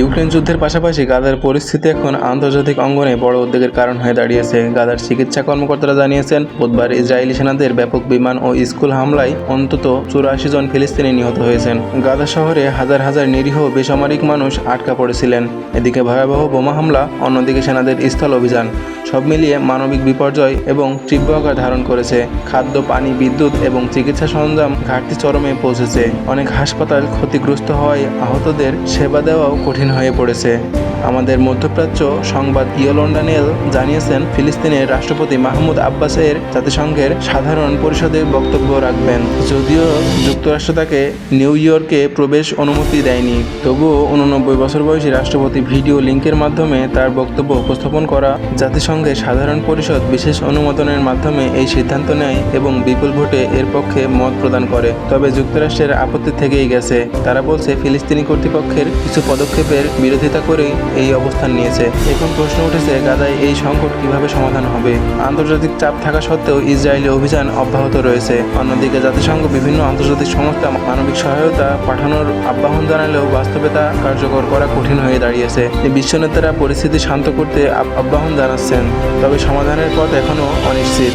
Ukraine যুদ্ধের পাশাপাশি গাজার পরিস্থিতি এখন আন্তর্জাতিক অঙ্গনে বড় উদ্বেগের কারণ হয়ে দাঁড়িয়েছে। গাজার চিকিৎসা কর্মকর্তারা জানিয়েছেন, বুধবার ইসরায়েলি সেনাদের ব্যাপক বিমান ও স্কুল হামলায় অন্তত 84 জন ফিলিস্তিনি নিহত হয়েছেন। গাজা শহরে হাজার হাজার নিরীহ বেসামরিক মানুষ আটকা পড়েছিলেন। এদিকে ভয়াবহ বোমা হামলা, অন্যদিকে সেনাদের স্থল অভিযান, সব মিলিয়ে মানবিক বিপর্যয় এবং তীব্র আকার ধারণ করেছে। খাদ্য, পানি, বিদ্যুৎ এবং চিকিৎসা সরঞ্জাম ঘাটতি চরমে পৌঁছেছে। অনেক হাসপাতাল ক্ষতিগ্রস্ত হওয়ায় আহতদের সেবা দেওয়াও কঠিন হয়ে পড়েছে। আমাদের মধ্যপ্রাচ্য সংবাদ ইয়োলন্ডানেল জানিয়েছেন, ফিলিস্তিনের রাষ্ট্রপতি মাহমুদ আব্বাসের জাতিসংঘের সাধারণ পরিষদে বক্তব্য রাখবেন। যদিও যুক্তরাষ্ট্র তাকে নিউ ইয়র্কে প্রবেশ অনুমতি দেয়নি, তবুও 89 বছর বয়সী রাষ্ট্রপতি ভিডিও লিঙ্কের মাধ্যমে তার বক্তব্য উপস্থাপন করা। জাতিসংঘের সাধারণ পরিষদ বিশেষ অনুমোদনের মাধ্যমে এই সিদ্ধান্ত নেয় এবং বিপুল ভোটে এর পক্ষে মত প্রদান করে। তবে যুক্তরাষ্ট্রের আপত্তি থেকেই গেছে। তারা বলছে, ফিলিস্তিনি কর্তৃপক্ষের কিছু পদক্ষেপের বিরোধিতা করেই এই অবস্থান নিয়েছে। এখন প্রশ্ন উঠেছে, গাজায় এই সংকট কিভাবে সমাধান হবে? আন্তর্জাতিক চাপ থাকা সত্ত্বেও ইসরায়েলি অভিযান অব্যাহত রয়েছে। অন্যদিকে জাতিসংঘ বিভিন্ন আন্তর্জাতিক সংস্থা মানবিক সহায়তা পাঠানোর আহ্বান জানালেও বাস্তবে তা কার্যকর করা কঠিন হয়ে দাঁড়িয়েছে। বিশ্ব নেতারা পরিস্থিতি শান্ত করতে আহ্বান জানাচ্ছেন, তবে সমাধানের পথ এখনও অনিশ্চিত।